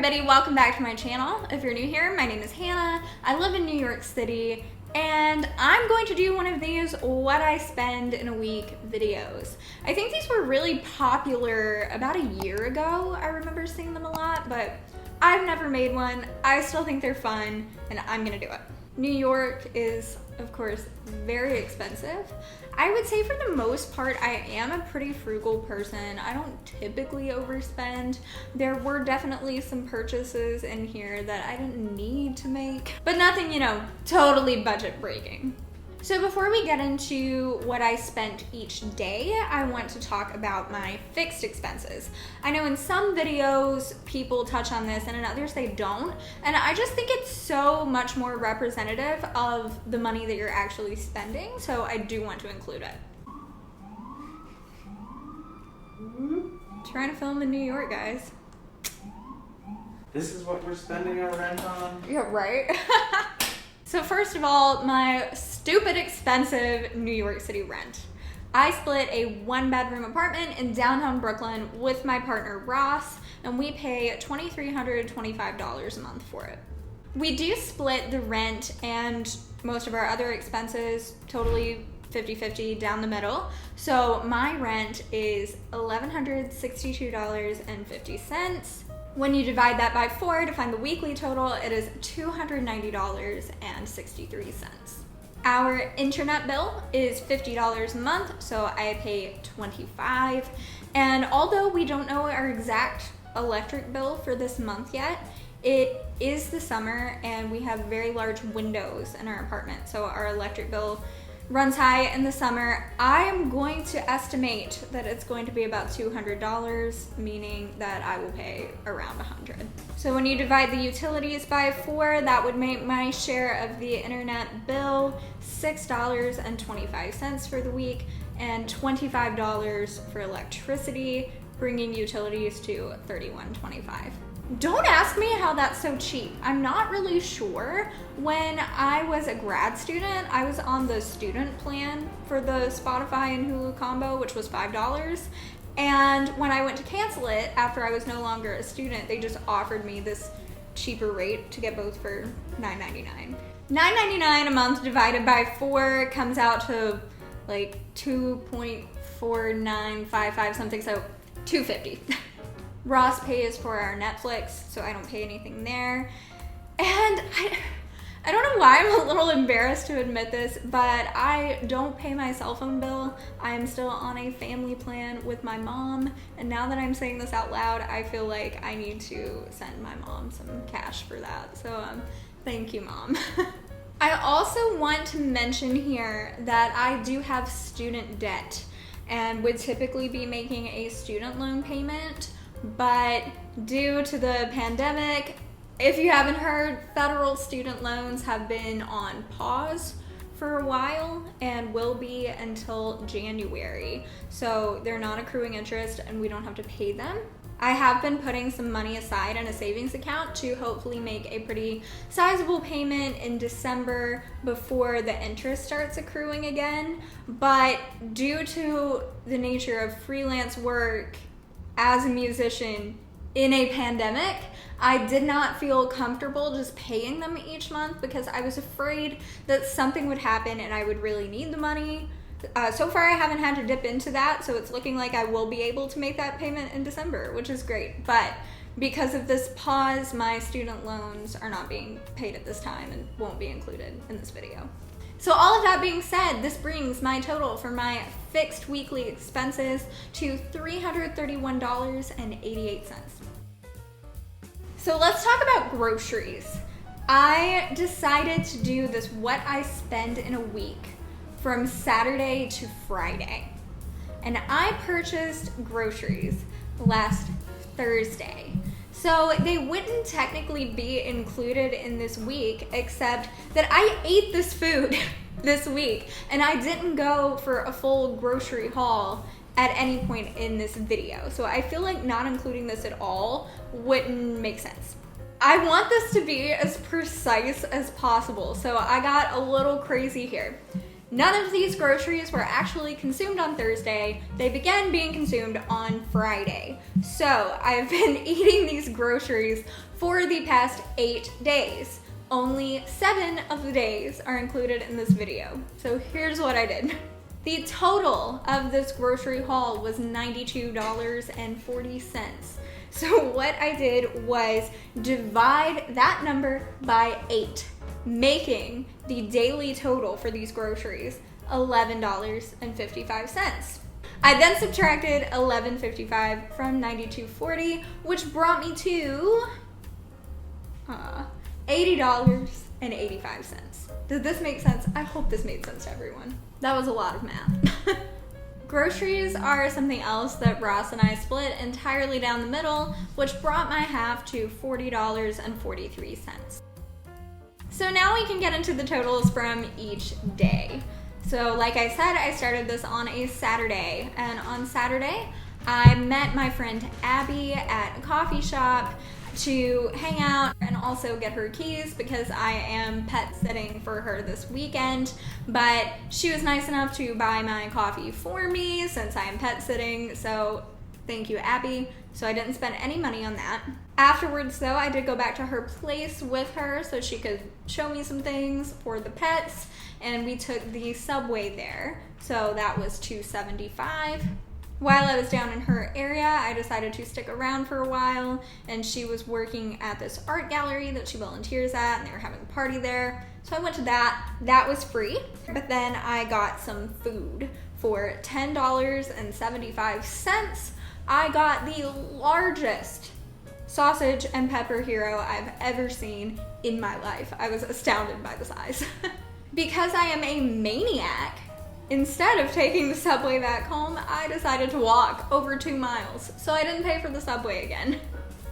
everybody, welcome back to my channel. If you're new here, my name is Hannah. I live in New York City and I'm going to do one of these what I spend in a week videos. I think these were really popular about a year ago. I remember seeing them a lot, but I've never made one. I still think they're fun and I'm gonna do it. New York is, of course, very expensive. I would say for the most part, I am a pretty frugal person. I don't typically overspend. There were definitely some purchases in here that I didn't need to make, but nothing, totally budget breaking. So before we get into what I spent each day, I want to talk about my fixed expenses. I know in some videos people touch on this and in others they don't, and I just think it's so much more representative of the money that you're actually spending, so I do want to include it. Trying to film in New York, guys. This is what we're spending our rent on? Yeah, right? So first of all, my stupid expensive New York City rent. I split a 1-bedroom apartment in downtown Brooklyn with my partner Ross, and we pay $2,325 a month for it. We do split the rent and most of our other expenses totally 50-50 down the middle. So my rent is $1,162.50. When you divide that by 4 to find the weekly total, it is $290.63. Our internet bill is $50 a month, so I pay $25. And although we don't know our exact electric bill for this month yet, it is the summer and we have very large windows in our apartment, so our electric bill runs high in the summer. I am going to estimate that it's going to be about $200, meaning that I will pay around $100. So when you divide the utilities by 4, that would make my share of the internet bill $6.25 for the week and $25 for electricity, bringing utilities to $31.25. Don't ask me how that's so cheap. I'm not really sure. When I was a grad student, I was on the student plan for the Spotify and Hulu combo, which was $5. And when I went to cancel it after I was no longer a student, they just offered me this cheaper rate to get both for $9.99. $9.99 a month divided by 4 comes out to like 2.4955 something, so $2.50. Ross pays for our Netflix, so I don't pay anything there. And I don't know why I'm a little embarrassed to admit this, but I don't pay my cell phone bill. I am still on a family plan with my mom, and now that I'm saying this out loud, I feel like I need to send my mom some cash for that. So thank you, Mom. I also want to mention here that I do have student debt and would typically be making a student loan payment. But due to the pandemic, if you haven't heard, federal student loans have been on pause for a while and will be until January. So they're not accruing interest and we don't have to pay them. I have been putting some money aside in a savings account to hopefully make a pretty sizable payment in December before the interest starts accruing again. But due to the nature of freelance work as a musician in a pandemic, I did not feel comfortable just paying them each month because I was afraid that something would happen and I would really need the money. So far I haven't had to dip into that, so it's looking like I will be able to make that payment in December, which is great. But because of this pause, my student loans are not being paid at this time and won't be included in this video. So all of that being said, this brings my total for my fixed weekly expenses to $331.88. So let's talk about groceries. I decided to do this what I spend in a week from Saturday to Friday. And I purchased groceries last Thursday. So they wouldn't technically be included in this week, except that I ate this food this week and I didn't go for a full grocery haul at any point in this video. So I feel like not including this at all wouldn't make sense. I want this to be as precise as possible, so I got a little crazy here. None of these groceries were actually consumed on Thursday. They began being consumed on Friday. So I've been eating these groceries for the past 8 days. Only 7 of the days are included in this video. So here's what I did. The total of this grocery haul was $92.40. So what I did was divide that number by 8, making the daily total for these groceries $11.55. I then subtracted $11.55 from $92.40, which brought me to $80.85. Did this make sense? I hope this made sense to everyone. That was a lot of math. Groceries are something else that Ross and I split entirely down the middle, which brought my half to $40.43. So now we can get into the totals from each day. So like I said, I started this on a Saturday, and on Saturday, I met my friend Abby at a coffee shop to hang out and also get her keys because I am pet sitting for her this weekend, but she was nice enough to buy my coffee for me since I am pet sitting, so thank you, Abby. So I didn't spend any money on that. Afterwards though, I did go back to her place with her so she could show me some things for the pets, and we took the subway there, so that was $2.75. While I was down in her area, I decided to stick around for a while, and she was working at this art gallery that she volunteers at, and they were having a party there. So I went to that. That was free, but then I got some food for $10.75. I got the largest sausage and pepper hero I've ever seen in my life. I was astounded by the size. Because I am a maniac, instead of taking the subway back home, I decided to walk over 2 miles, so I didn't pay for the subway again.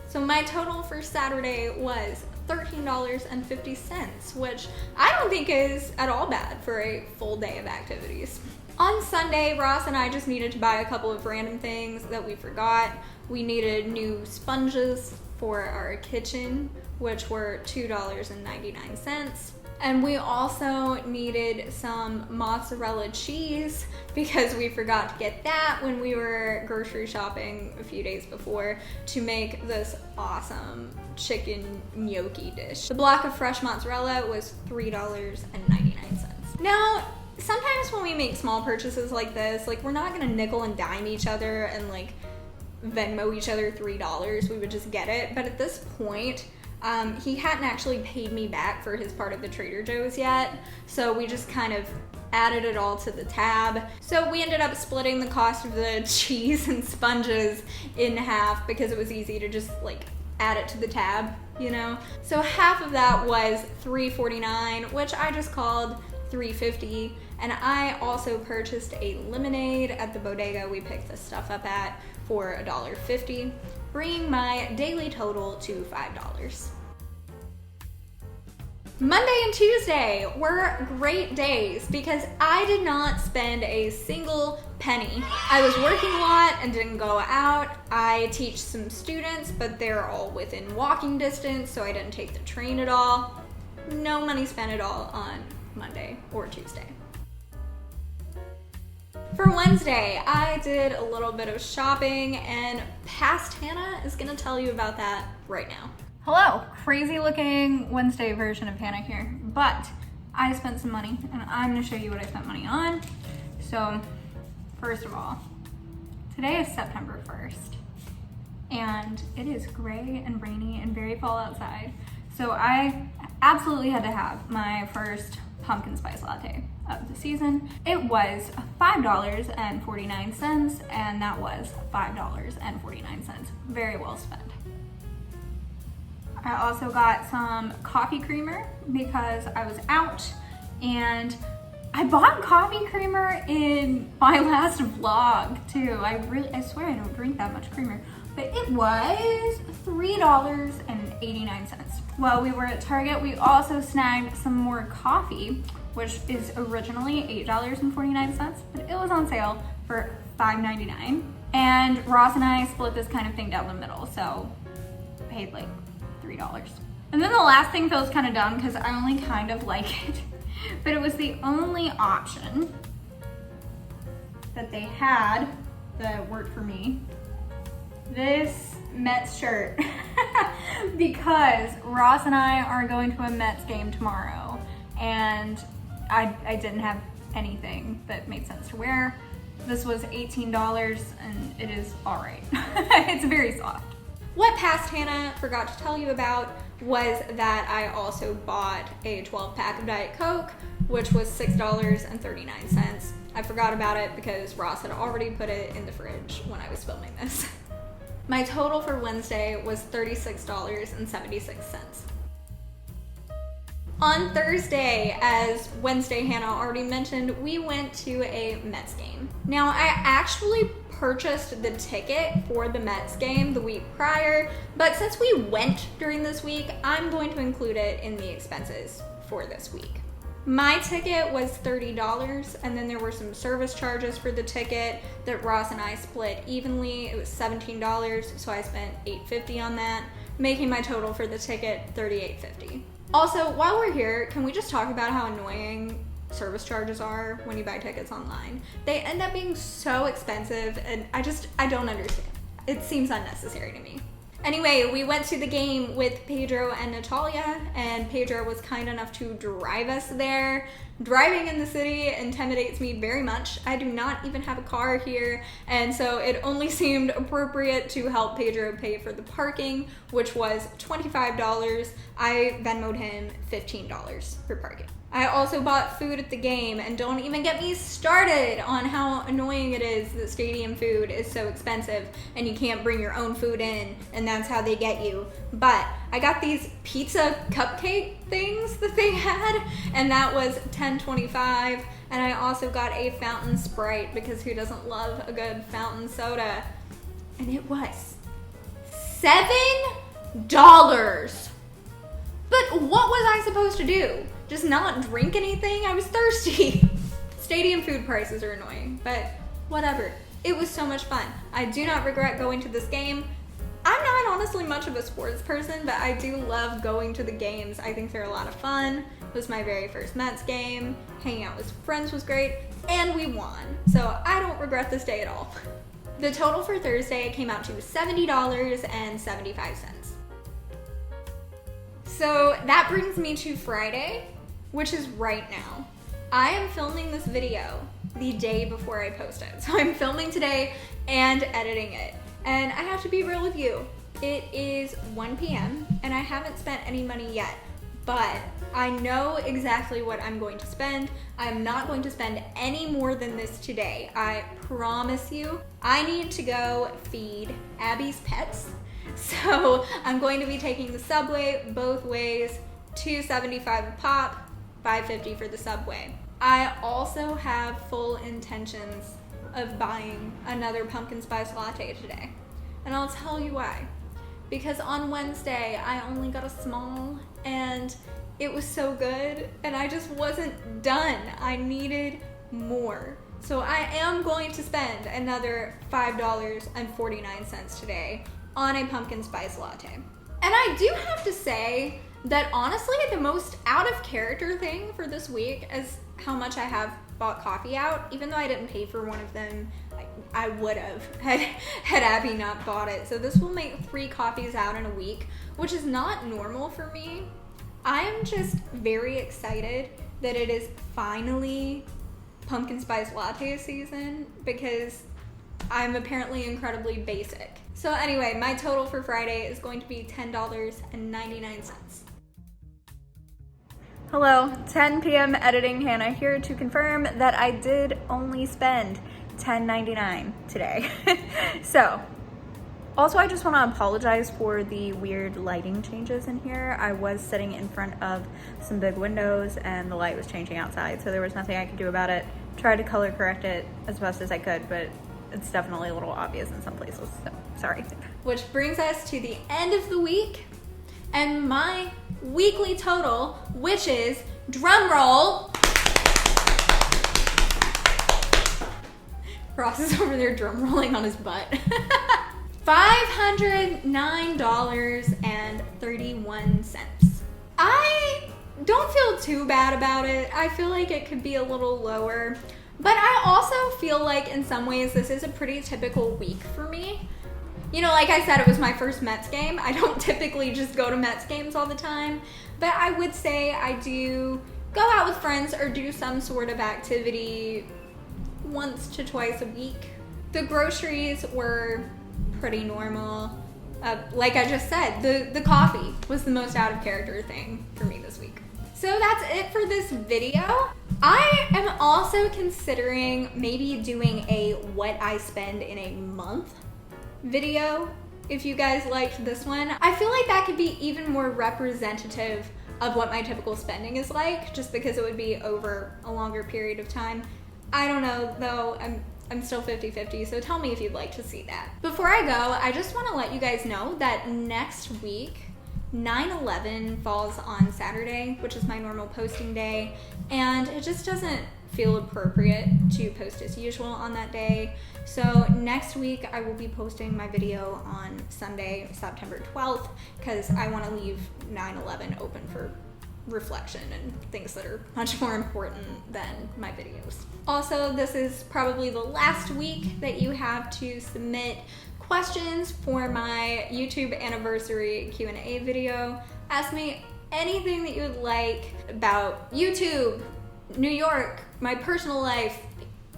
So my total for Saturday was $13.50, which I don't think is at all bad for a full day of activities. On Sunday, Ross and I just needed to buy a couple of random things that we forgot. We needed new sponges for our kitchen, which were $2.99. And we also needed some mozzarella cheese because we forgot to get that when we were grocery shopping a few days before to make this awesome chicken gnocchi dish. The block of fresh mozzarella was $3.99. Now, sometimes when we make small purchases like this, like, we're not gonna nickel and dime each other and like Venmo each other $3. We would just get it. But at this point, he hadn't actually paid me back for his part of the Trader Joe's yet, so we just kind of added it all to the tab. So we ended up splitting the cost of the cheese and sponges in half because it was easy to just like add it to the tab, you know? So half of that was $3.49, which I just called $3.50, and I also purchased a lemonade at the bodega we picked this stuff up at for $1.50. Bringing my daily total to $5. Monday and Tuesday were great days because I did not spend a single penny. I was working a lot and didn't go out. I teach some students, but they're all within walking distance, so I didn't take the train at all. No money spent at all on Monday or Tuesday. For Wednesday, I did a little bit of shopping, and Past Hannah is gonna tell you about that right now. Hello, crazy looking Wednesday version of Hannah here, but I spent some money, and I'm gonna show you what I spent money on. So, first of all, today is September 1st, and it is gray and rainy and very fall outside. So I absolutely had to have my first pumpkin spice latte of the season. It was $5.49, and that was $5.49. Very well spent. I also got some coffee creamer because I was out, and I bought coffee creamer in my last vlog too. I swear I don't drink that much creamer, but it was $3.89. While we were at Target, we also snagged some more coffee, which is originally $8.49, but it was on sale for $5.99. And Ross and I split this kind of thing down the middle, so paid like $3. And then the last thing feels kind of dumb because I only kind of like it. but it was the only option that they had that worked for me. This Mets shirt, because Ross and I are going to a Mets game tomorrow, and I didn't have anything that made sense to wear. This was $18 and it is all right. It's very soft. What Past Hannah forgot to tell you about was that I also bought a 12-pack of Diet Coke, which was $6.39. I forgot about it because Ross had already put it in the fridge when I was filming this. My total for Wednesday was $36.76. On Thursday, as Wednesday Hannah already mentioned, we went to a Mets game. Now, I actually purchased the ticket for the Mets game the week prior, but since we went during this week, I'm going to include it in the expenses for this week. My ticket was $30, and then there were some service charges for the ticket that Ross and I split evenly. It was $17, so I spent $8.50 on that, making my total for the ticket $38.50. Also, while we're here, can we just talk about how annoying service charges are when you buy tickets online? They end up being so expensive, and I don't understand. It seems unnecessary to me. Anyway, we went to the game with Pedro and Natalia, and Pedro was kind enough to drive us there. Driving in the city intimidates me very much. I do not even have a car here, and so it only seemed appropriate to help Pedro pay for the parking, which was $25. I Venmo'd him $15 for parking. I also bought food at the game, and don't even get me started on how annoying it is that stadium food is so expensive and you can't bring your own food in, and that's how they get you. But I got these pizza cupcake things that they had, and that was $10.25, and I also got a fountain Sprite because who doesn't love a good fountain soda? And it was $7. But what was I supposed to do? Just not drink anything? I was thirsty. Stadium food prices are annoying, but whatever. It was so much fun. I do not regret going to this game. I'm not honestly much of a sports person, but I do love going to the games. I think they're a lot of fun. It was my very first Mets game. Hanging out with friends was great, and we won. So I don't regret this day at all. The total for Thursday came out to $70.75. So that brings me to Friday, which is right now. I am filming this video the day before I post it. So I'm filming today and editing it. And I have to be real with you. It is 1 p.m. and I haven't spent any money yet, but I know exactly what I'm going to spend. I'm not going to spend any more than this today. I promise you. I need to go feed Abby's pets. So I'm going to be taking the subway both ways, $2.75 a pop, $5.50 for the subway. I also have full intentions of buying another pumpkin spice latte today. And I'll tell you why. Because on Wednesday, I only got a small and it was so good and I just wasn't done. I needed more. So I am going to spend another $5.49 today on a pumpkin spice latte. And I do have to say that honestly, the most out of character thing for this week is how much I have bought coffee out. Even though I didn't pay for one of them, I would have had Abby not bought it. So this will make 3 coffees out in a week, which is not normal for me. I am just very excited that it is finally pumpkin spice latte season because I'm apparently basic. So anyway, my total for Friday is going to be $10.99. Hello, 10 p.m. editing Hannah here to confirm that I did only spend $10.99 today. So, also I just want to apologize for the weird lighting changes in here. I was sitting in front of some big windows and the light was changing outside, so there was nothing I could do about it. Tried to color correct it as best as I could, but it's definitely a little obvious in some places, so sorry. Which brings us to the end of the week and my weekly total, which is, drum roll, Ross is over there drum rolling on his butt, $509.31. I don't feel too bad about it. I feel like it could be a little lower. But I also feel like in some ways this is a pretty typical week for me. You know, like I said, it was my first Mets game. I don't typically just go to Mets games all the time, but I would say I do go out with friends or do some sort of activity once to twice a week. The groceries were pretty normal. Like I just said, the coffee was the most out of character thing for me this week. So that's it for this video. I am also considering maybe doing a what I spend in a month video. If you guys liked this one, I feel like that could be even more representative of what my typical spending is like, just because it would be over a longer period of time. I don't know though, I'm still 50-50, so tell me if you'd like to see that. Before I go, I just want to let you guys know that next week 9/11 falls on Saturday, which is my normal posting day, and it just doesn't feel appropriate to post as usual on that day. So next week I will be posting my video on Sunday, September 12th, because I want to leave 9/11 open for reflection and things that are much more important than my videos. Also, this is probably the last week that you have to submit questions for my YouTube anniversary Q&A video. Ask me anything that you would like about YouTube, New York, my personal life,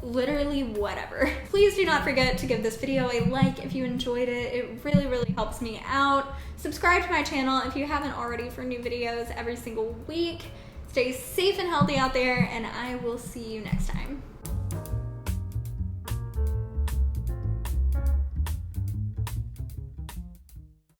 literally whatever. Please do not forget to give this video a like if you enjoyed it. It really, really helps me out. Subscribe to my channel if you haven't already for new videos every single week. Stay safe and healthy out there, and I will see you next time.